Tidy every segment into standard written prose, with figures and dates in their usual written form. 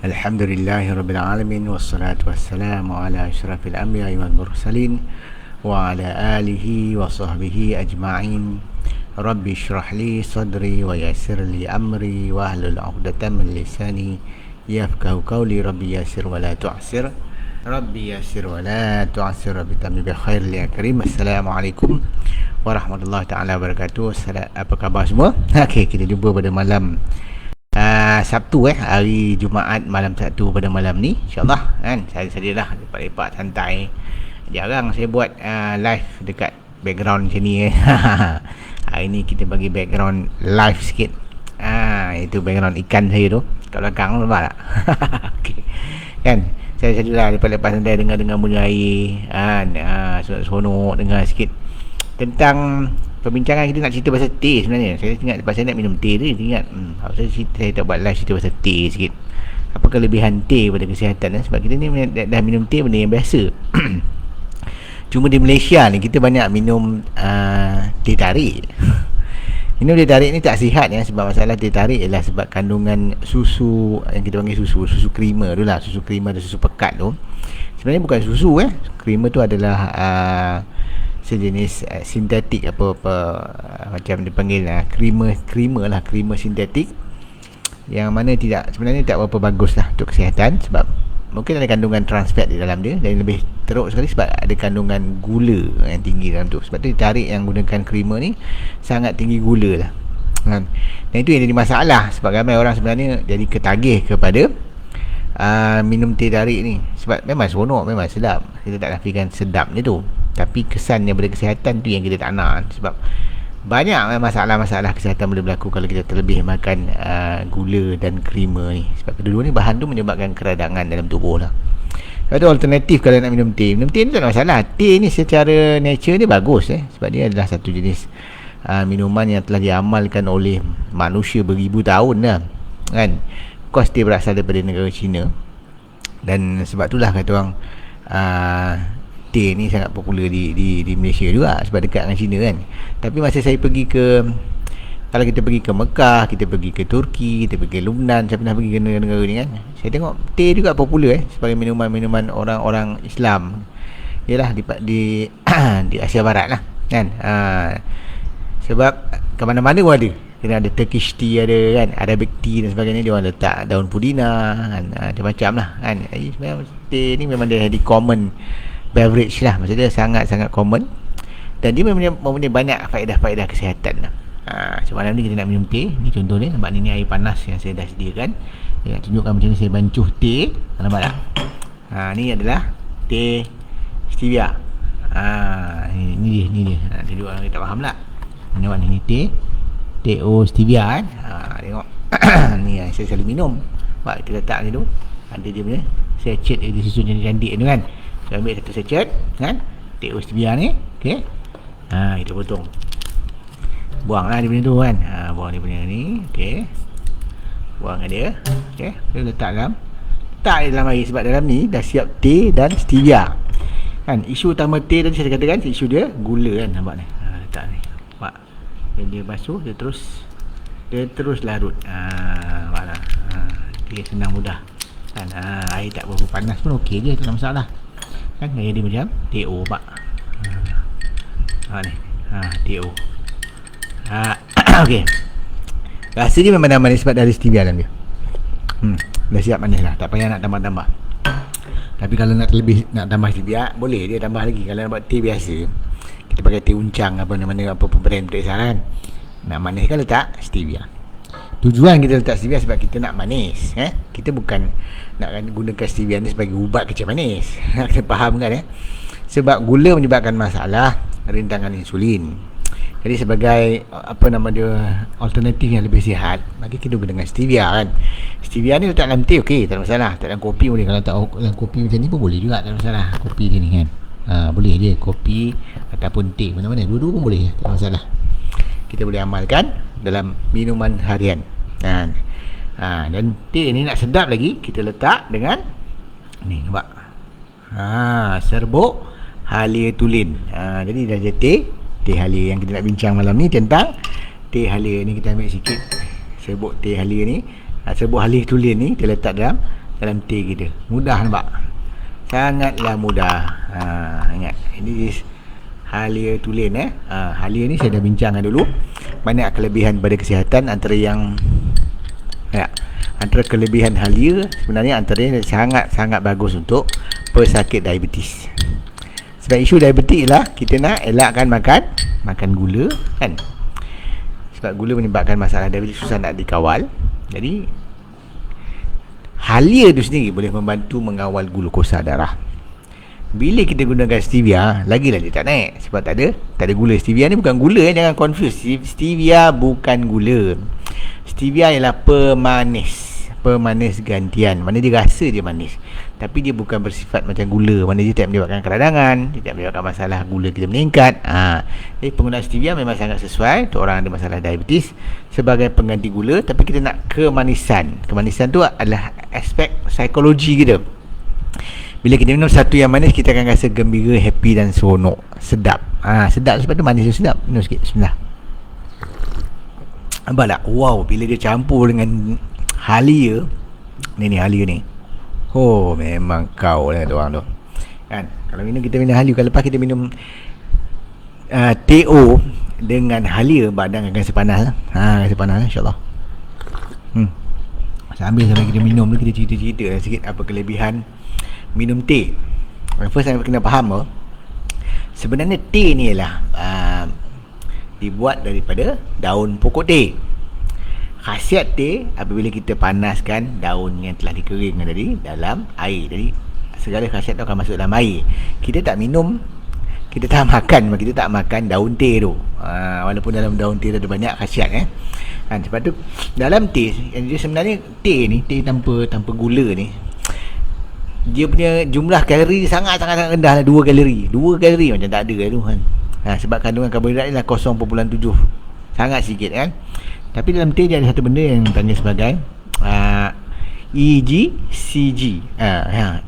Alhamdulillahirrabbilalamin. Wassalatu wassalamu ala asyrafil anbiya'i wal mursalin wa ala alihi wa sahbihi ajma'in. Rabbi syrah li sadri wa yassir li amri wa hlul 'uqdatam min lisani yafqahu qawli. Rabbi yassir wa la tu'sir. Rabbi yassir wa la tu'sir. Rabbi tammi bi khair ya karim. Assalamualaikum warahmatullahi taala wabarakatuh. Apa khabar semua? Okey, kita jumpa pada malam Sabtu hari Jumaat malam Sabtu pada malam ni, insyaAllah kan, saja-sajalah lepak-lepak santai. Jarang saya buat live dekat background macam ni Hari ni kita bagi background live sikit. Itu background ikan saya tu kat belakang, nampak tak? Okay. Kan, saja-sajalah lepak-lepak santai, dengar-dengar bunyi air kan, seronok dengar sikit tentang perbincangan. Kita nak cerita pasal teh sebenarnya. Saya ingat pasal nak minum teh tu, ingat saya tak buat live cerita pasal teh sikit. Apa kelebihan teh pada kesihatan sebab kita ni dah minum teh benda yang biasa. Cuma di Malaysia ni kita banyak minum teh tarik. Minum teh tarik ni tak sihat ya, sebab masalah teh tarik ialah sebab kandungan susu yang kita panggil susu creamer tu lah, susu creamer dan susu pekat tu. Sebenarnya bukan susu creamer tu adalah sejenis sintetik macam dipanggil creamer sintetik, yang mana sebenarnya tak berapa bagus lah untuk kesihatan, sebab mungkin ada kandungan trans fat di dalam dia, dan lebih teruk sekali sebab ada kandungan gula yang tinggi dalam tu. Sebab tu tarik yang gunakan creamer ni sangat tinggi gula lah kan? Dan itu yang jadi masalah, sebab ramai orang sebenarnya jadi ketagih kepada minum teh tarik ni. Sebab memang seronok, memang sedap, kita tak nafikan sedapnya tu, tapi kesannya pada kesihatan tu yang kita tak nak. Sebab banyak masalah-masalah kesihatan boleh berlaku kalau kita terlebih makan gula dan creamer ni. Sebab kedua-dua ni bahan tu menyebabkan keradangan dalam tubuh lah. Lepas tu alternatif kalau nak minum teh ni tak ada masalah. Teh ni secara nature dia bagus sebab dia adalah satu jenis minuman yang telah diamalkan oleh manusia beribu tahun dah kan. Of course teh berasal daripada negara China, dan sebab itulah kata orang teh ni sangat popular di Malaysia juga, sebab dekat dengan China kan. Tapi masa saya pergi kalau kita pergi ke Mekah, kita pergi ke Turki, kita pergi ke Lubnan, saya pernah pergi ke negara-negara ni kan, saya tengok teh juga popular sebagai minuman-minuman orang-orang Islam. Yalah di Asia Barat lah kan. Sebab ke mana-mana pun ada. Kena ada Turkish tea, ada kan, Arabic tea dan sebagainya. Dia orang letak daun pudina kan, macam-macam lah kan. Sebenarnya teh ni memang dia di common beverage lah, maksudnya sangat-sangat common, dan dia mempunyai banyak faedah-faedah kesihatan lah. So malam ni kita nak minum teh ni, contoh ni nampak ni air panas yang saya dah sediakan. Saya nak tunjukkan macam ni saya bancuh teh, nampak tak? Ni adalah teh stevia. Ni dia. Jadi orang tak faham lah. Nampak ni teh stevia kan. Tengok. Ni yang saya selalu minum. Nampak kita letak ni tu, ada dia punya sachet dia susun cantik tu kan. Saya ambil satu sachet kan, teh stevia ni. Okey. Kita potong. Buanglah dia punya tu kan. Buang dia punya ni. Okey. Buang dia. Okey. Kita letak dalam air, sebab dalam ni dah siap teh dan stevia. Kan isu utama teh tadi saya katakan, isu dia gula kan, nampak ni. Letak ni. Nampak. Dia basuh, dia terus larut. Nampak tak? Dia senang mudah. Kan air tak berapa panas pun okey je, tak ada masalah. Kan air dia macam TO pak. Ni. TO. Okey. Rasa dia memang dah manis sebab dah ada stevia dalam dia. Dah siap manis lah, tak payah nak tambah-tambah. Tapi kalau nak tambah stevia, boleh dia tambah lagi. Kalau nak buat teh biasa, kita pakai teh uncang apa brand tak kisah kan. Nak manis kan letak stevia. Tujuan kita letak stevia sebab kita nak manis. Kita bukan nak gunakan stevia ni sebagai ubat kecil manis. Kita faham kan sebab gula menyebabkan masalah rintangan insulin. Jadi sebagai alternatif yang lebih sihat, maka kita gunakan stevia kan. Stevia ni letak dalam teh okey, tak ada masalah. Tak dalam kopi boleh. Kalau tak dalam kopi macam ni pun boleh juga, tak ada masalah. Kopi macam ni kan. Boleh je kopi ataupun teh, mana-mana dua-dua pun boleh, tak ada masalah. Kita boleh amalkan dalam minuman harian. Dan teh ni nak sedap lagi, kita letak dengan ni, nampak? Serbuk halia tulin. Jadi dah jadi teh halia yang kita nak bincang malam ni, tentang teh halia ni. Kita ambil sikit serbuk teh halia ni, serbuk halia tulin ni, kita letak dalam dalam teh kita. Mudah nampak? Sangatlah mudah. Ingat, ini halia tulen halia ni saya dah bincangkan dulu. Banyak kelebihan pada kesihatan. Antara kelebihan halia sebenarnya antaranya sangat bagus untuk pesakit diabetes. Sebab isu diabetes lah kita nak elakkan makan gula kan. Sebab gula menyebabkan masalah diabetes, susah nak dikawal. Jadi halia tu sendiri boleh membantu mengawal glukosa darah. Bila kita gunakan stevia, lagilah dia tak naik. Sebab tak ada gula. Stevia ni bukan gula, jangan confuse. Stevia bukan gula. Stevia ialah pemanis gantian. Mana dia rasa dia manis, tapi dia bukan bersifat macam gula. Mana dia tak menyebabkan keradangan, dia tak menyebabkan masalah gula kita meningkat. Jadi penggunaan stevia memang sangat sesuai untuk orang ada masalah diabetes sebagai pengganti gula. Tapi kita nak kemanisan. Kemanisan tu adalah aspek psikologi kita. Bila kita minum satu yang manis, kita akan rasa gembira, happy dan seronok. Sedap. Sedap sebab tu manis tu sedap. Minum sikit. Bismillah. Nampak tak? Wow, bila dia campur dengan halia ni halia ni. Oh, memang kau lah tu orang tu. Kan? Kalau kita minum halia, kalau lepas kita minum TO dengan halia, badan akan rasa panas lah. Rasa panas lah, insyaAllah. Sambil kita minum tu, kita cerita-cerita sikit apa kelebihan minum teh. First saya kena faham sebenarnya teh ni ialah dibuat daripada daun pokok teh. Khasiat teh apabila kita panaskan daun yang telah dikeringkan tadi dalam air. Jadi segala khasiat tu akan masuk dalam air. Kita tak minum, kita tak makan daun teh tu. Walaupun dalam daun teh tu ada banyak khasiat sebab tu dalam teh sebenarnya teh tanpa gula ni, dia punya jumlah kalori sangat rendah lah. 2 kalori macam tak ada tu kan. Sebab kandungan karbohidrat ni lah 0.7, sangat sikit kan. Tapi dalam teh dia ada satu benda yang dipanggil sebagai EGCG,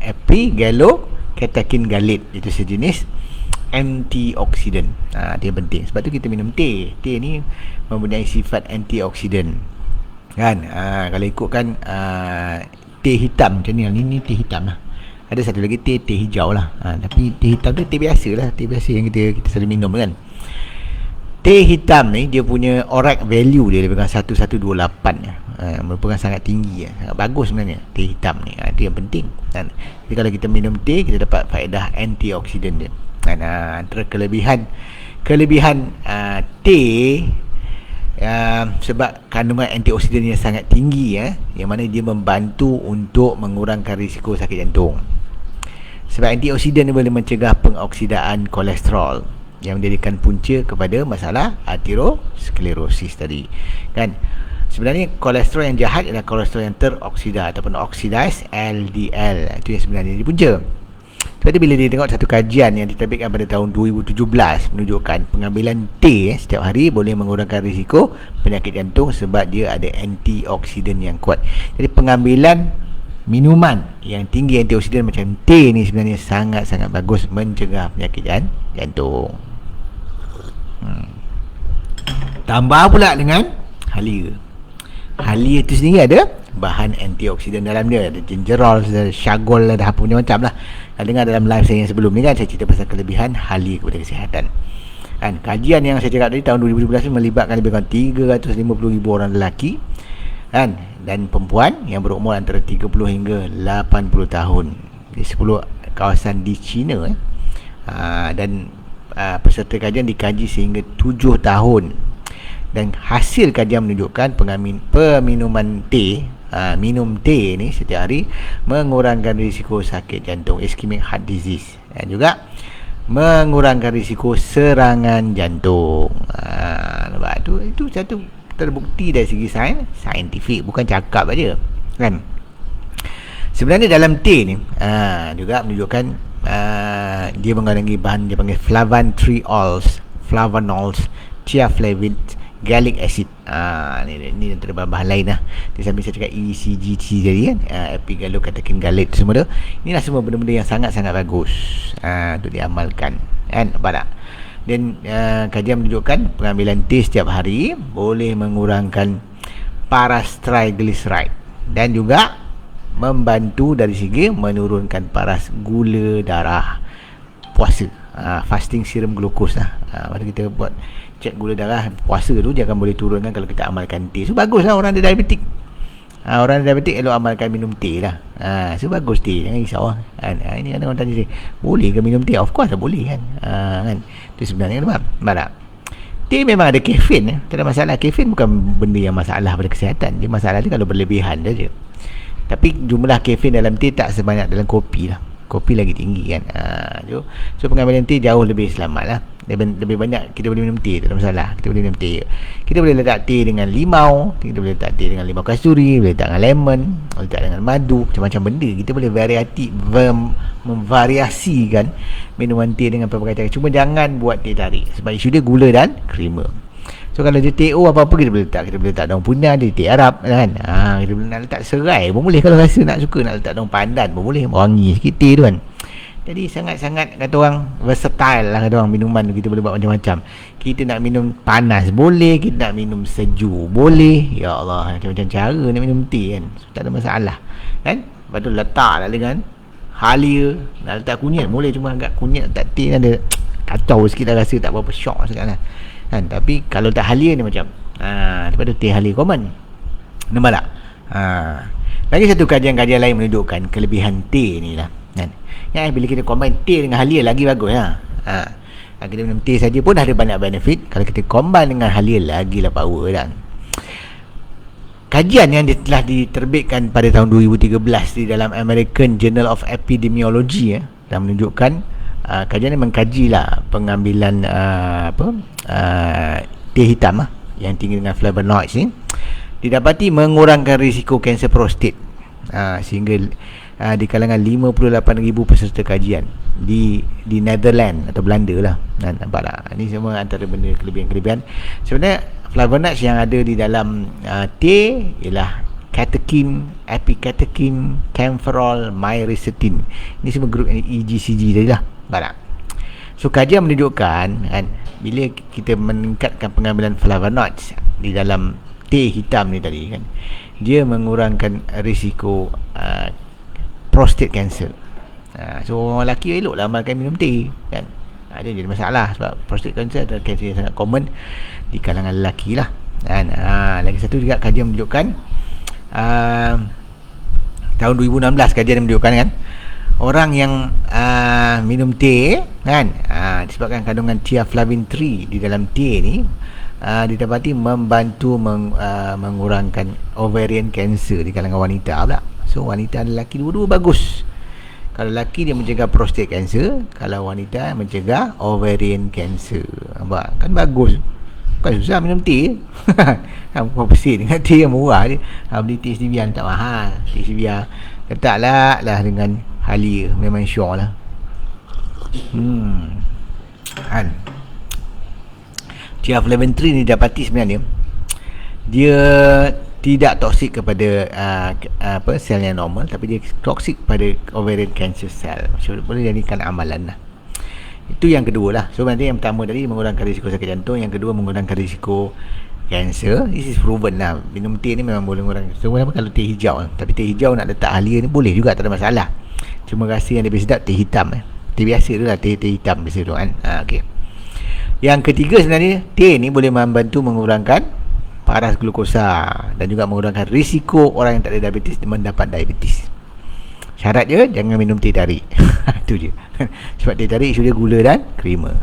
epigallocatechin gallate. Itu sejenis antioksidan. Dia penting. Sebab tu kita minum teh. Teh ni mempunyai sifat antioksidan kan. Kalau ikutkan teh hitam macam ni, ni teh hitam lah. Ada satu lagi teh hijau lah. Tapi teh hitam tu teh biasa lah, teh biasa yang kita selalu minum kan. Teh hitam ni dia punya ORAC value dia lebih kurang 1128 merupakan sangat tinggi sangat bagus sebenarnya teh hitam ni. Itu yang penting. Jadi kalau kita minum teh, kita dapat faedah antioksidan dia. Antara kelebihan teh sebab kandungan antioksidan yang sangat tinggi yang mana dia membantu untuk mengurangkan risiko sakit jantung. Sebab antioksidan ni boleh mencegah pengoksidaan kolesterol yang menjadikan punca kepada masalah aterosklerosis tadi kan. Sebenarnya kolesterol yang jahat adalah kolesterol yang teroksida ataupun oxidized LDL. Itu yang sebenarnya jadi punca. Tapi bila dia tengok satu kajian yang diterbitkan pada tahun 2017 menunjukkan pengambilan teh setiap hari boleh mengurangkan risiko penyakit jantung sebab dia ada antioksidan yang kuat. Jadi pengambilan minuman yang tinggi antioksidan macam teh ni sebenarnya sangat-sangat bagus mencegah penyakit jantung. Tambah pula dengan halia. Halia itu sendiri ada bahan antioksidan dalam dia. Ada gingerol, ada syagol, ada apa punya macam lah. Dengar dalam live saya yang sebelum ni kan, saya cerita pasal kelebihan halia kepada kesihatan kan. Kajian yang saya cakap tadi tahun 2017 ni melibatkan lebih kurang 350,000 orang lelaki kan, dan perempuan yang berumur antara 30 hingga 80 tahun di 10 kawasan di China dan peserta kajian dikaji sehingga 7 tahun. Dan hasil kajian menunjukkan peminuman teh, minum teh ni setiap hari mengurangkan risiko sakit jantung, ischemic heart disease, dan juga mengurangkan risiko serangan jantung. Nampak tu, itu satu terbukti dari segi saintifik, bukan cakap aja kan. Sebenarnya dalam teh ni juga menunjukkan dia mengandungi bahan dia panggil flavonols, thiaflavin, gallic acid. Ni antara bahan-bahan lain lah. Di samping saya cakap ECGT tadi kan, epigallocatechin gallate, semua tu, inilah semua benda-benda yang sangat-sangat bagus untuk diamalkan kan. Nampak tak? Dan kajian menunjukkan pengambilan teh setiap hari boleh mengurangkan paratriglyceride dan juga membantu dari segi menurunkan paras gula darah. Puasa, fasting serum glucose lah. Masa kita buat cek gula darah puasa tu, dia akan boleh turunkan kalau kita amalkan teh. So bagus lah orang ada diabetik. Orang diabetik elok amalkan minum teh lah. So bagus teh, jangan risau lah. Ini ada orang tanya saya, boleh ke minum teh? Of course lah boleh kan. Kan itu sebenarnya kan, tak? Teh memang ada kafein, tak ada masalah. Kafein bukan benda yang masalah pada kesihatan. Dia masalah dia kalau berlebihan saja. Tapi jumlah kafein dalam teh tak sebanyak dalam kopi lah. Kopi lagi tinggi kan. So pengambilan teh jauh lebih selamat lah. Lebih banyak kita boleh minum teh, tak ada masalah. Kita boleh minum teh. Kita boleh letak teh dengan limau, kita boleh letak teh dengan limau kasturi, boleh letak dengan lemon, boleh letak dengan madu, macam-macam benda. Kita boleh memvariasikan minuman teh dengan pelbagai cara. Cuma jangan buat teh tarik, sebab isu dia gula dan creamer. So kalau dia TO apa-apa kita boleh letak. Kita boleh letak daun punah, dia teh Arab kan. Kita boleh nak letak serai pun boleh, kalau rasa nak suka nak letak daun pandan pun boleh, wangi sikit teh tu kan. Jadi sangat-sangat kata orang versatile lah, kata orang minuman tu kita boleh buat macam-macam. Kita nak minum panas boleh, kita nak minum sejuk boleh. Ya Allah, macam-macam cara nak minum teh kan. So, tak ada masalah kan. Lepas tu letaklah dengan halia, nak letak kunyit boleh, cuma agak kunyit letak teh ada kacau sikit dah, rasa tak berapa syok sangat lah kan. Tapi kalau tak halia ni macam lepas tu teh halia common, nampak tak? Lagi satu kajian-kajian lain menunjukkan kelebihan teh ni lah kan. Bila kita combine teh dengan halia lagi bagus lah. Kita minum teh saja pun ada banyak benefit. Kalau kita combine dengan halia lagi lah power kan. Kajian yang telah diterbitkan pada tahun 2013 di dalam American Journal of Epidemiology telah menunjukkan kajian ini mengkajilah pengambilan teh hitam yang tinggi dengan flavonoids ni didapati mengurangkan risiko kanser prostat sehingga di kalangan 58,000 peserta kajian di Netherlands atau Belanda lah. Nampak tak? Ini semua antara benda kelebihan-kelebihan. Sebenarnya flavonoids yang ada di dalam teh ialah catechin, epicatechin, camphorol, myricetin. Ini semua grup EGCG tadi lah. Nampak tak? So kajian menunjukkan kan, bila kita meningkatkan pengambilan flavonoids di dalam teh hitam ni tadi kan, dia mengurangkan risiko prostate cancer. So orang lelaki eloklah amalkan minum teh kan. Dia jadi masalah sebab prostate cancer adalah kanser yang sangat common di kalangan lelaki lah kan. Lagi satu juga kajian menunjukkan tahun 2016 kajian menunjukkan kan, orang yang minum teh kan, disebabkan kandungan thiaflavin 3 di dalam teh ni didapati membantu mengurangkan ovarian cancer di kalangan wanita pula. So wanita dan lelaki dua-dua bagus. Kalau lelaki dia mencegah prostate cancer, kalau wanita mencegah ovarian cancer. Nampak? Kan bagus. Bukan susah minum teh. Berapa sen dengan teh yang murah je. Beli teh stevia tak mahal. Teh stevia letaklah dengan halia, memang syok lah. Kan thiaflavin 3 ni dapati sebenarnya dia tidak toksik kepada sel yang normal, tapi dia toksik pada ovarian cancer cell. So boleh jadikan amalan lah. Itu yang kedua lah. So nanti yang pertama tadi mengurangkan risiko sakit jantung, yang kedua mengurangkan risiko cancer. This is proven lah. Minum teh ni memang boleh mengurangkan. So kalau teh hijau, tapi teh hijau nak letak halia ni boleh juga, tak ada masalah. Cuma rasa yang lebih sedap teh hitam teh biasa tu lah, teh hitam biasa tu kan. Okay. Yang ketiga sebenarnya, teh ni boleh membantu mengurangkan paras glukosa dan juga mengurangkan risiko orang yang tak ada diabetes mendapat diabetes. Syarat je jangan minum teh tarik. Itu je. Sebab teh tarik isu dia gula dan creamer.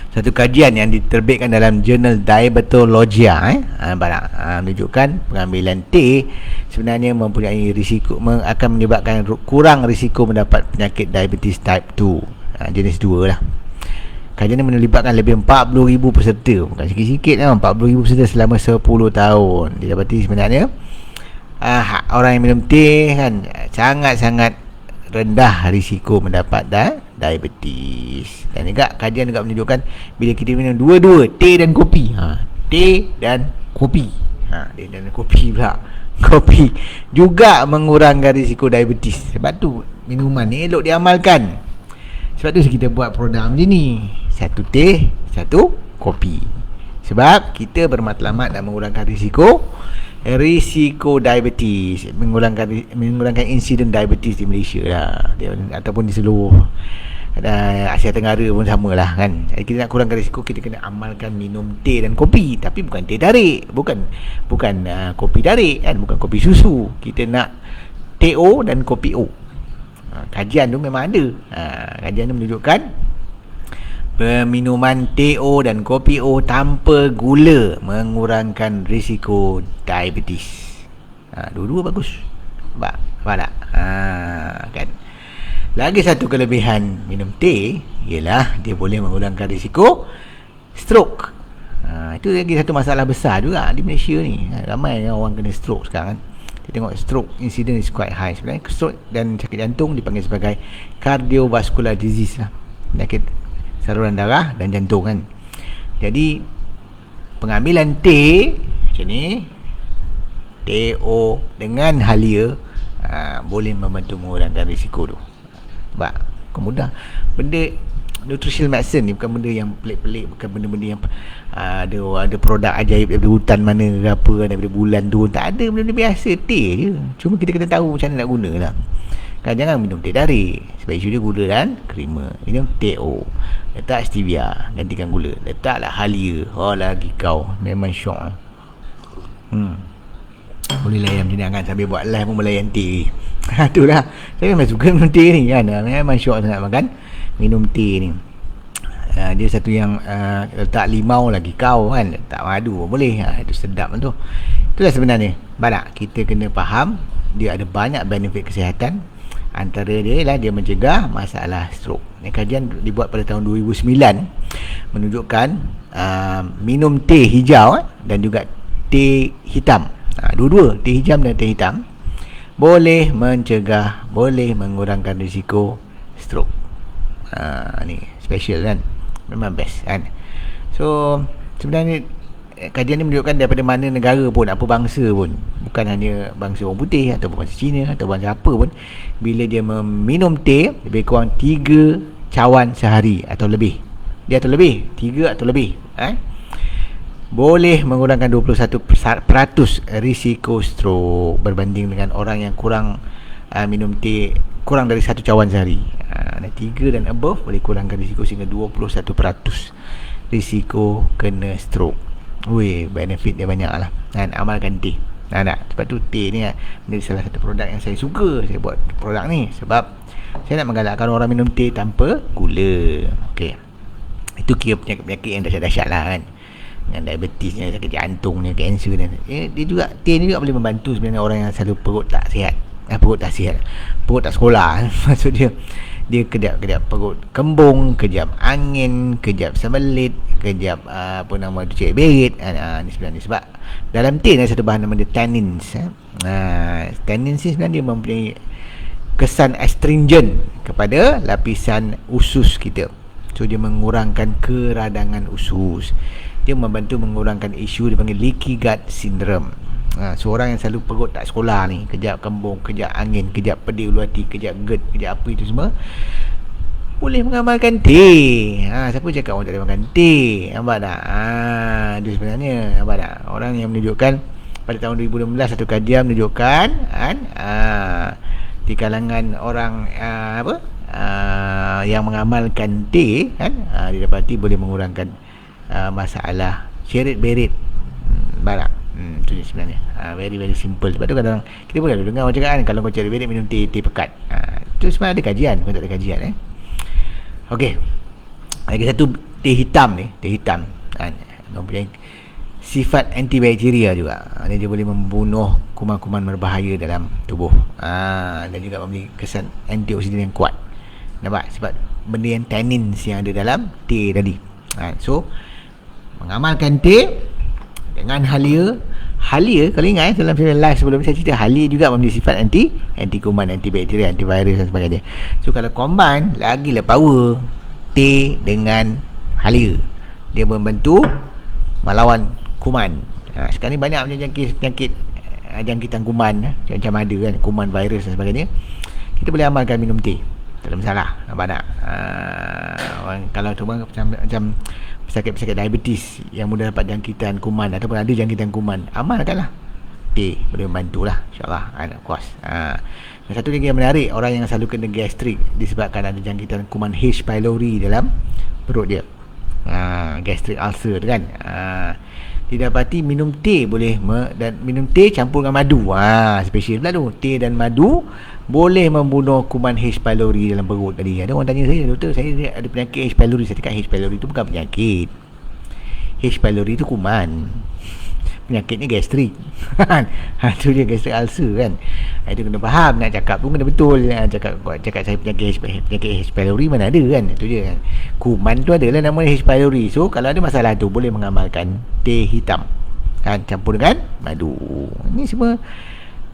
Satu kajian yang diterbitkan dalam jurnal Diabetologia menunjukkan pengambilan teh sebenarnya mempunyai risiko, akan menyebabkan kurang risiko mendapat penyakit diabetes type 2 jenis 2 lah. Kajian ini melibatkan lebih 40,000 peserta. Bukan sikit-sikit lah, 40,000 peserta selama 10 tahun. Didapati sebenarnya orang yang minum teh kan sangat-sangat rendah risiko mendapat diabetes. Dan juga kajian juga menunjukkan bila kita minum dua-dua, teh dan kopi. Teh dan kopi. Teh dan kopi pula. Kopi juga mengurangkan risiko diabetes. Sebab tu minuman ni elok diamalkan. Sebab tu kita buat program macam ni. Satu teh, satu kopi. Sebab kita bermatlamat dan mengurangkan risiko risiko diabetes, mengurangkan insiden diabetes di Malaysia lah, ataupun di seluruh Asia Tenggara pun sama lah kan. Kita nak kurangkan risiko, kita kena amalkan minum teh dan kopi, tapi bukan teh tarik, bukan kopi tarik kan, bukan kopi susu. Kita nak TO dan kopi O. Kajian tu memang ada. Kajian tu menunjukkan peminuman TO dan kopi O tanpa gula mengurangkan risiko diabetes. Dua-dua bagus. Nampak tak? Kan. Lagi satu kelebihan minum teh ialah dia boleh mengurangkan risiko stroke. Itu lagi satu masalah besar juga di Malaysia ni. Ramai orang kena stroke sekarang. Kita tengok stroke incident is quite high. Sebenarnya stroke dan sakit jantung dipanggil sebagai cardiovascular disease lah. Penyakit saluran darah dan jantung kan. Jadi pengambilan teh macam ni, TO dengan halia, boleh membantu mengurangkan risiko tu. Mudah. Benda nutritional medicine ni bukan benda yang pelik-pelik, bukan benda-benda yang ada produk ajaib daripada hutan mana ke apa, daripada bulan tu. Tak ada, benda-benda biasa, teh je. Cuma kita kena tahu macam mana nak guna lah kan. Jangan minum teh tarik, sebab isu dia gula dan krema. Minum TO, letak stevia, gantikan gula, letaklah halia. Lagi kau memang syok. Boleh layan macam ni kan, sambil buat live pun boleh layan teh. Itulah, saya memang suka minum teh ni kan. Memang syok sangat makan minum teh ni. Dia satu yang letak limau lagi kau kan, letak madu pun boleh. Itu sedap tu. Itulah sebenarnya. Banyak kita kena faham dia ada banyak benefit kesihatan. Antara dia ialah dia mencegah masalah stroke. Kajian dibuat pada tahun 2009 menunjukkan minum teh hijau dan juga teh hitam, dua-dua, teh hijau dan teh hitam, boleh mencegah, boleh mengurangkan risiko stroke. Ni special kan, memang best kan. So sebenarnya kajian ni menunjukkan daripada mana negara pun, apa bangsa pun, bukan hanya bangsa orang putih ataupun bangsa Cina atau bangsa apa pun, bila dia meminum teh lebih kurang 3 cawan sehari atau lebih, 3 atau lebih, boleh mengurangkan 21% risiko stroke berbanding dengan orang yang kurang minum teh kurang dari 1 cawan sehari. 3 dan above boleh kurangkan risiko sehingga 21% risiko kena stroke. Benefit dia banyak lah kan. Amalkan teh. Sebab tu teh ni menjadi salah satu produk yang saya suka. Saya buat produk ni sebab saya nak menggalakkan orang minum teh tanpa gula. Itu kira penyakit-penyakit yang dahsyat-dahsyat lah kan, dengan diabetesnya, sakit jantungnya, kanser dan dia juga, teh ni juga boleh membantu sebenarnya orang yang selalu perut tak sihat, perut tak sekolah. Maksud dia kejap perut kembung, kejap angin, kejap sembelit, kejap cek berit. Ni sebenarnya sebab dalam teh ada satu bahan nama dia tannins. Tannins ni sebenarnya dia mempunyai kesan astringent kepada lapisan usus kita. So dia mengurangkan keradangan usus. Dia membantu mengurangkan isu dipanggil leaky gut syndrome. Seorang yang selalu perut tak sekolah ni, kejap kembung, kejap angin, kejap pedih ulu hati, kejap GERD, kejap apa itu semua, boleh mengamalkan teh. Siapa cakap orang tak boleh makan teh? Nampak tak? Itu sebenarnya, nampak tak? Orang yang menunjukkan pada tahun 2016 satu kajian menunjukkan di kalangan orang yang mengamalkan teh didapati boleh mengurangkan masalah cerit-berit. Barak. Itu sebenarnya very very simple. Sebab tu kadang kita boleh dengar orang cakap kan, kalau kau cari berit minum teh pekat. Itu sebenarnya ada kajian, bukan tak ada kajian. Okey. Lagi satu teh hitam ni, mempunyai sifat antibakteria juga. Dia boleh membunuh kuman-kuman berbahaya dalam tubuh. Dan juga mempunyai kesan antioksidan yang kuat. Nampak? Sebab benda yang tannins yang ada dalam teh tadi. So mengamalkan teh dengan halia, kalau ingat dalam live sebelum saya cerita, halia juga mempunyai sifat anti kuman, antibakteria, antivirus dan sebagainya. So kalau combine, lagilah power teh dengan halia. Dia membantu melawan kuman. Sekarang ni banyak penyakit jangkitan kuman, macam ada kan, kuman, virus dan sebagainya. Kita boleh amalkan minum teh, tak ada masalah. Nampak tak? Kalau tu macam pesakit-pesakit diabetes yang mudah dapat jangkitan kuman ataupun ada jangkitan kuman, amalkanlah teh boleh membantu lah, insyaAllah. Of course. Dan satu lagi yang menarik, orang yang selalu kena gastrik disebabkan ada jangkitan kuman H. pylori dalam perut dia, gastric ulcer tu kan. Didapati minum teh boleh dan minum teh campur dengan madu. Special pula tu, teh dan madu boleh membunuh kuman H. pylori dalam perut tadi. Ada orang tanya saya, doktor, saya ada penyakit H. pylori. Saya cakap H. pylori tu bukan penyakit. H. pylori tu kuman, penyakitnya gastrik. Tu dia, gastric ulcer kan. Itu kena faham, nak cakap pun kena betul. Cakap saya penyakit H. pylori mana ada kan. Itu je kan. Kuman tu adalah nama H. pylori. So kalau ada masalah tu boleh mengamalkan teh hitam kan, campur dengan madu. Ini semua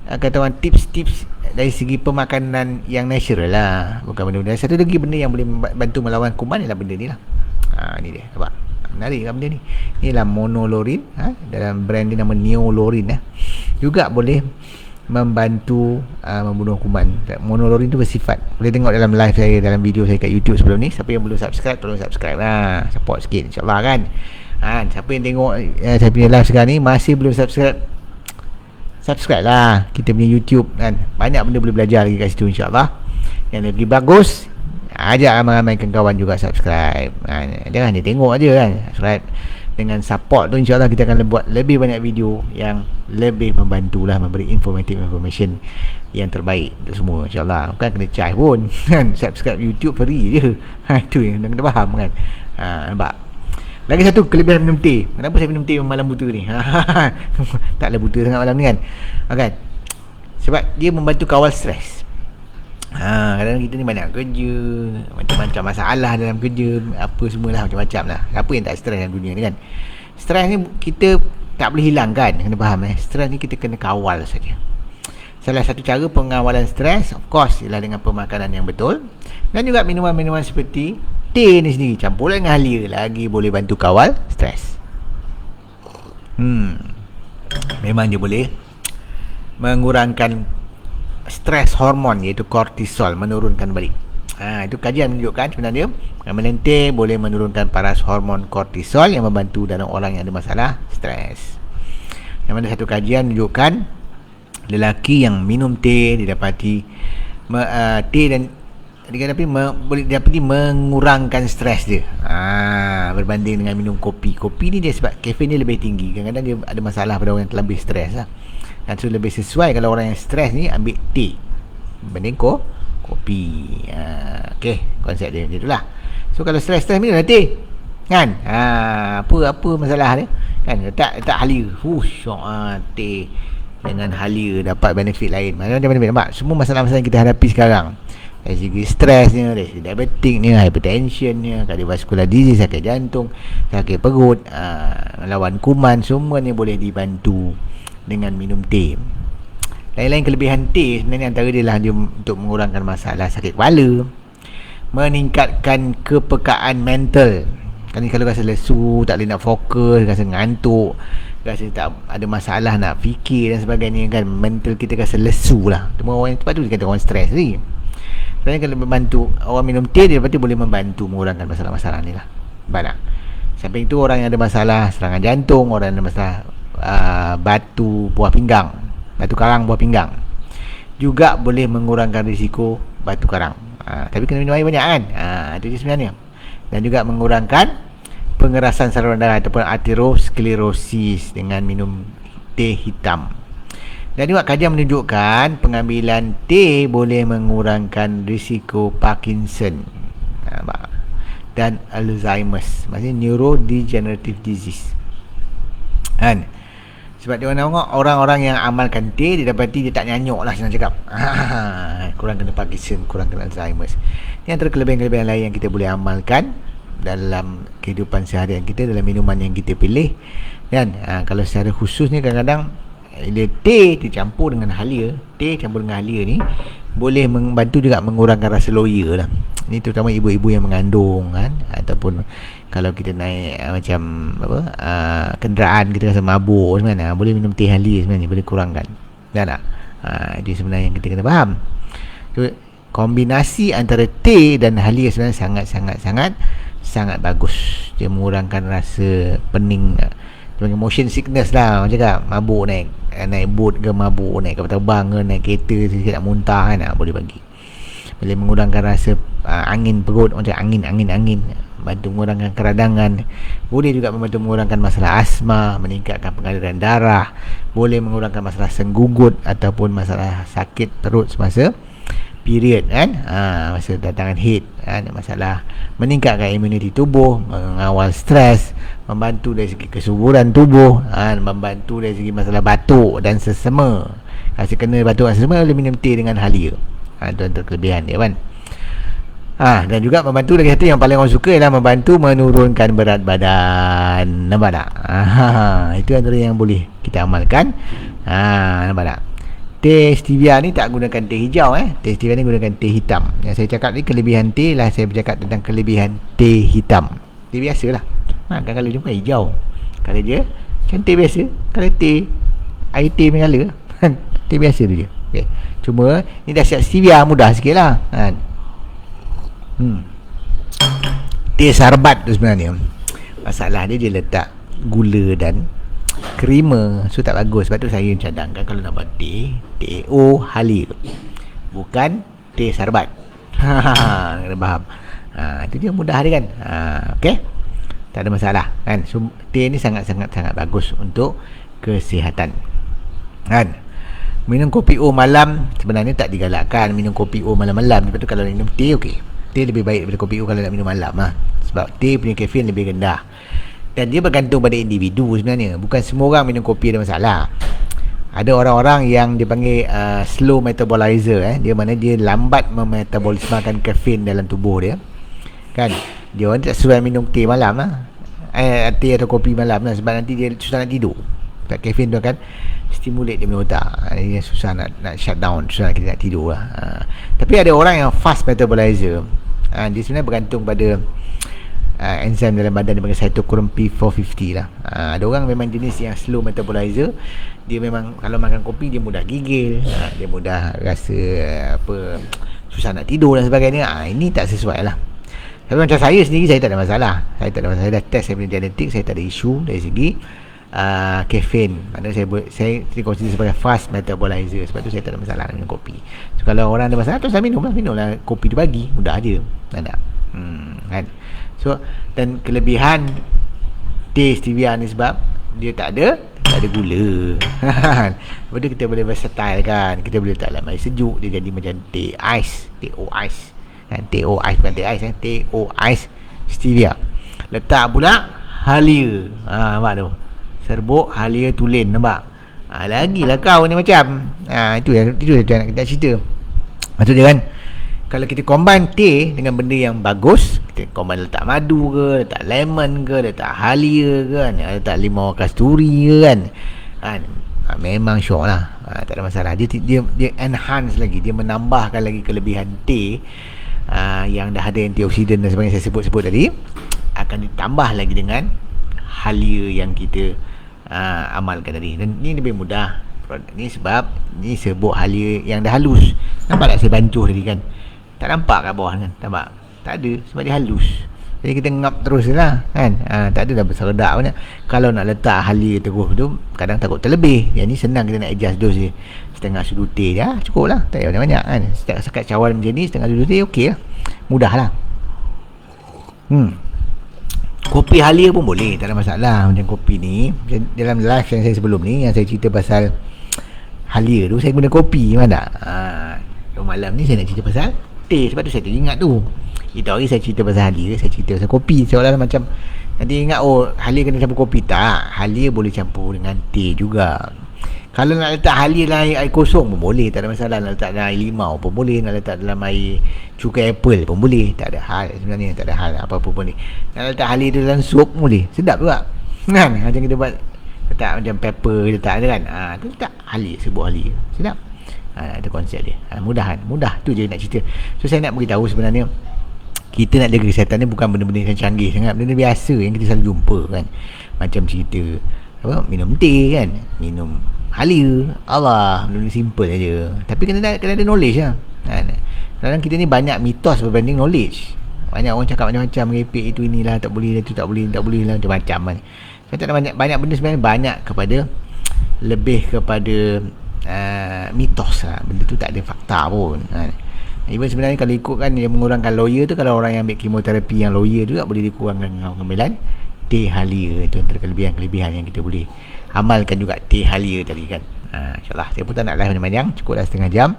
kata orang tips-tips dari segi pemakanan yang natural lah, bukan benda-benda. Satu lagi benda yang boleh bantu melawan kuman ialah benda ni lah. Ni dia, nampak? Menarik kan benda ni. Inilah monolorin, dalam brand dia nama Neolorin juga boleh membantu membunuh kuman. Monolorin tu bersifat, boleh tengok dalam live saya, dalam video saya kat YouTube sebelum ni. Siapa yang belum subscribe, tolong subscribe lah, support sikit insyaAllah kan. Siapa yang tengok saya punya live sekarang ni masih belum subscribe, subscribe lah kita punya YouTube kan. Banyak benda boleh belajar lagi kat situ insyaAllah. Yang lebih bagus, ajak ramai-ramai kawan juga subscribe. Jangan dia tengok aja kan, subscribe. Dengan support tu insyaAllah kita akan buat lebih banyak video yang lebih membantulah, memberi information yang terbaik untuk semua insyaAllah. Bukan kena charge pun kan, subscribe YouTube free je. Itu yang kena faham kan. Nampak? Lagi satu kelebihan minum teh. Kenapa saya minum teh malam buta ni? Taklah buta sangat malam ni kan. Kan? Sebab dia membantu kawal stres. Kadang-kadang kita ni banyak kerja, macam-macam masalah dalam kerja, apa semualah, macam-macam lah. Apa yang tak stres dalam dunia ni kan. Stres ni kita tak boleh hilangkan, kena faham Stres ni kita kena kawal saja. Salah satu cara pengawalan stres, of course, ialah dengan pemakanan yang betul. Dan juga minuman-minuman seperti teh ni sendiri, campur dengan halia, lagi boleh bantu kawal stres. Memang dia boleh mengurangkan stres hormon, iaitu kortisol, menurunkan balik. Itu kajian menunjukkan sebenarnya minum teh boleh menurunkan paras hormon kortisol yang membantu dalam orang yang ada masalah stres. Yang mana satu kajian menunjukkan lelaki yang minum teh didapati teh dan boleh dapati mengurangkan stres dia, berbanding dengan minum kopi. Kopi ni dia sebab kafein dia lebih tinggi, kadang-kadang dia ada masalah pada orang yang terlebih stres lah. Dan so lebih sesuai kalau orang yang stres ni ambil teh berbanding kopi. Konsep dia macam itulah. So kalau stres minumlah teh kan. Apa masalah dia kan, letak halia. Teh dengan halia dapat benefit lain. Macam mana nampak semua masalah-masalah yang kita hadapi sekarang, dari segi stresnya, dari segi diabetiknya, hypertensionnya, cardiovascular disease, sakit jantung, sakit perut, melawan kuman, semua ni boleh dibantu dengan minum teh. Lain-lain kelebihan teh sebenarnya antara dia lah, dia untuk mengurangkan masalah sakit kepala, meningkatkan kepekaan mental. Kan kalau rasa lesu, tak boleh nak fokus, rasa ngantuk, rasa tak ada masalah nak fikir dan sebagainya kan, mental kita rasa lesu lah. Cuma orang yang tepat tu dia kata orang stres ni. Sebenarnya kalau membantu orang minum teh, dia berarti boleh membantu mengurangkan masalah-masalah ni lah. Banyak. Samping tu orang yang ada masalah serangan jantung, orang yang ada masalah batu karang buah pinggang juga boleh mengurangkan risiko batu karang. Tapi kena minum air banyak kan. Itu je sebenarnya. Dan juga mengurangkan pengerasan saluran darah ataupun arteriosklerosis dengan minum teh hitam. Dan juga kajian menunjukkan pengambilan teh boleh mengurangkan risiko Parkinson dan Alzheimer's, maksudnya neurodegenerative disease kan. Sebab dia tengok orang-orang yang amalkan teh, dia dapati dia tak nyanyuk lah, senang cakap. Kurang kena Parkinson, kurang kena Alzheimer's. Ini antara kelebihan-kelebihan lain yang kita boleh amalkan dalam kehidupan seharian kita, dalam minuman yang kita pilih. Dan kalau secara khususnya kadang-kadang teh dicampur dengan halia, teh campur dengan halia ni boleh membantu juga mengurangkan rasa loya lah. Ini terutama ibu-ibu yang mengandung kan, ataupun kalau kita naik macam kenderaan kita rasa mabuk sebenarnya, boleh minum teh halia sebenarnya, boleh kurangkan. Dan itu sebenarnya yang kita kena faham. So, kombinasi antara teh dan halia sebenarnya sangat bagus. Dia mengurangkan rasa pening, motion sickness lah, orang cakap mabuk naik naik bot ke mabuk, naik kapal terbang ke, naik kereta sikit nak muntah kan, boleh bagi. Boleh mengurangkan rasa angin perut, macam angin, bantu mengurangkan keradangan. Boleh juga membantu mengurangkan masalah asma, meningkatkan pengaliran darah, boleh mengurangkan masalah senggugut ataupun masalah sakit perut semasa period kan, masa datangan haid kan, masalah meningkatkan imuniti tubuh, mengawal stres, membantu dari segi kesuburan tubuh, membantu dari segi masalah batuk dan sesama. Rasa kena batuk dan sesama, boleh minum teh dengan halia. Itu antara kelebihan dia kan. Dan juga membantu lagi satu yang paling orang suka ialah membantu menurunkan berat badan. Nampak tak? Itu antara yang boleh kita amalkan. Nampak tak? Teh stevia ni tak gunakan teh hijau Teh stevia ni gunakan teh hitam. Yang saya cakap ni kelebihan teh lah, saya bercakap tentang kelebihan teh hitam. Teh biasa lah. Kan kalau jumpa hijau, kalau dia macam teh biasa. Kalau teh, air teh mengala teh biasa tu je. Okay. Cuma ni dah siap stevia, mudah sikit lah kan. Teh sarbat tu sebenarnya masalah dia letak gula dan krema, so tak bagus. Sebab tu saya cadangkan kalau nak buat teh, teh halia, bukan teh sarbat. Kena faham. Itu dia, mudah dia kan. Okey, tak ada masalah kan. So, teh ni sangat-sangat bagus untuk kesihatan kan. Minum kopi O malam sebenarnya tak digalakkan minum kopi O malam-malam. Sebab tu kalau minum teh, okey, teh lebih baik daripada kopi O kalau nak minum malam sebab teh punya kafein lebih rendah. Dan dia bergantung pada individu sebenarnya. Bukan semua orang minum kopi ada masalah. Ada orang-orang yang dipanggil slow metabolizer. Dia mana dia lambat memetabolismakan kafein dalam tubuh dia kan. Dia orang tak suruh minum teh malam teh atau kopi malam sebab nanti dia susah nak tidur. Sebab kafein tu akan stimulate dia punya otak. Dia susah nak shut down, susah kita nak tidur lah. Tapi ada orang yang fast metabolizer. Dia sebenarnya bergantung pada enzim dalam badan, dia panggil cytochrome P450 lah. Ada orang memang jenis yang slow metabolizer. Dia memang kalau makan kopi dia mudah gigil, dia mudah rasa susah nak tidur dan sebagainya. Ini tak sesuai lah. Tapi macam saya sendiri, saya tak ada masalah. Saya dah test, saya punya genetik, saya tak ada isu dari segi kafein. Maknanya saya consider sebagai fast metabolizer. Sebab tu saya tak ada masalah minum kopi. So kalau orang ada masalah, terus saya minumlah kopi tu pagi, mudah aje. Tak kan. So, dan kelebihan teh stevia ni sebab dia tak ada gula. Lepas tu kita boleh versatile kan. Kita boleh letak dalam air sejuk, dia jadi macam teh ais, teh ice kan. Teh ice bukan teh ais teh ice stevia. Letak pula halia. Nampak tu, serbuk halia tulen, nampak. Lagilah kau ni macam itu yang nak cerita. Maksudnya kan, kalau kita combine teh dengan benda yang bagus, kita combine letak madu ke, letak lemon ke, letak halia ke kan, letak limau kasturi ke kan, memang syok lah. Tak ada masalah. Dia enhance lagi, dia menambahkan lagi kelebihan teh yang dah ada antioksidan dan sebagainya saya sebut tadi, akan ditambah lagi dengan halia yang kita amalkan tadi. Dan ni lebih mudah produk ni sebab ni serbuk halia yang dah halus. Nampak tak saya bancuh tadi kan? Tak nampak kat bawah kan? Nampak? Tak ada, sebab dia halus. Jadi kita ngap terus lah kan. Tak ada dah besar redak banyak. Kalau nak letak halia terus tu, kadang takut terlebih. Yang ni senang, kita nak adjust dos je. Setengah sudu teh je, cukup lah. Tak payah banyak-banyak kan. Sekat cawan macam ni, setengah sudu teh okey lah. Mudah lah. Kopi halia pun boleh, tak ada masalah. Macam kopi ni, dalam live yang saya sebelum ni, yang saya cerita pasal halia tu, saya guna kopi, mana malam ni saya nak cerita pasal teh. Sebab tu saya teringat tu, itu hari saya cerita pasal halia, saya cerita pasal kopi, seolah-olah macam nanti ingat halia kena campur kopi. Tak, halia boleh campur dengan teh juga. Kalau nak letak halia dalam air kosong pun boleh, tak ada masalah. Nak letak dalam air limau pun boleh, nak letak dalam air cuka apple pun boleh, tak ada hal sebenarnya, tak ada hal apa-apa pun boleh. Nak letak halia dalam sup boleh, sedap juga kan. Macam kita buat letak macam pepper letak kan, tu letak halia, sebuah halia, sedap. Ada konsep dia. Mudah tu je nak cerita. So saya nak beritahu sebenarnya, kita nak jaga kesihatan ni bukan benda-benda yang canggih sangat, benda biasa yang kita selalu jumpa kan. Macam cerita minum teh kan, minum halia, Allah, benda simple aja. Tapi kena ada knowledge lah kan. Kadang kita ni banyak mitos berbanding knowledge. Banyak orang cakap macam-macam, merepek itu inilah, tak boleh, itu tak boleh lah, macam-macam kan. Saya tak ada banyak benda sebenarnya, banyak kepada lebih kepada mitos lah. Benda tu tak ada fakta pun. Even sebenarnya kalau ikutkan dia mengurangkan lawyer tu, kalau orang yang ambil kemoterapi yang lawyer tu tak boleh dikurangkan dengan pengambilan teh halia. Itu antara kelebihan-kelebihan yang kita boleh amalkan juga teh halia tadi kan. InsyaAllah saya pun tak nak live panjang-panjang, cukup dah setengah jam.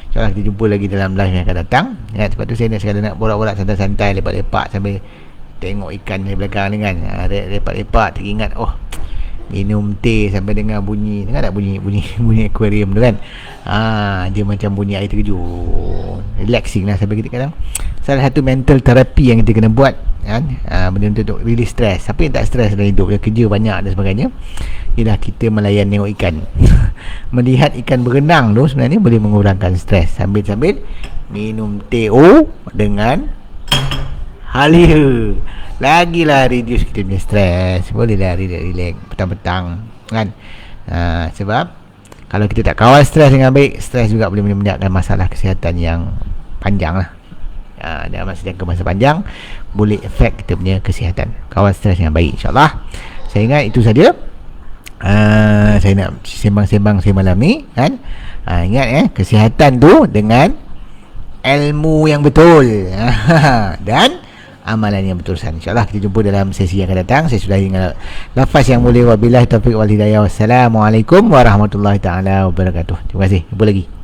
InsyaAllah kita jumpa lagi dalam live yang akan datang ya. Sebab tu saya nak sekadar nak borak-borak santai-santai, lepak-lepak sambil tengok ikan di belakang ni kan. Lepak-lepak teringat minum teh sampai dengar bunyi, dengar tak bunyi akuarium tu kan. Dia macam bunyi air terjun, relaxing lah sampai kita kadang. Salah satu mental therapy yang kita kena buat kan, benda untuk release stress. Siapa yang tak stress dalam hidup, dia kerja banyak dan sebagainya, ialah kita melayan tengok ikan. Melihat ikan berenang tu sebenarnya boleh mengurangkan stres sambil-sambil minum teh dengan halia. Lagilah reduce kita punya stres. Bolehlah relax petang-petang kan. Sebab kalau kita tak kawal stres dengan baik, stres juga boleh menyebabkan masalah kesihatan yang panjang lah. Dalam masa panjang boleh efek kita punya kesihatan. Kawal stres dengan baik, insyaAllah. Saya ingat itu saja saya nak sembang-sembang saya malam ni kan. Ingat kesihatan tu dengan ilmu yang betul dan amalan yang betul. InsyaAllah kita jumpa dalam sesi yang akan datang. Saya sudah dengan lafaz yang mulia. Wabillahi taufiq wal hidayah. Wassalamualaikum warahmatullahi taala wabarakatuh. Terima kasih. Jumpa lagi.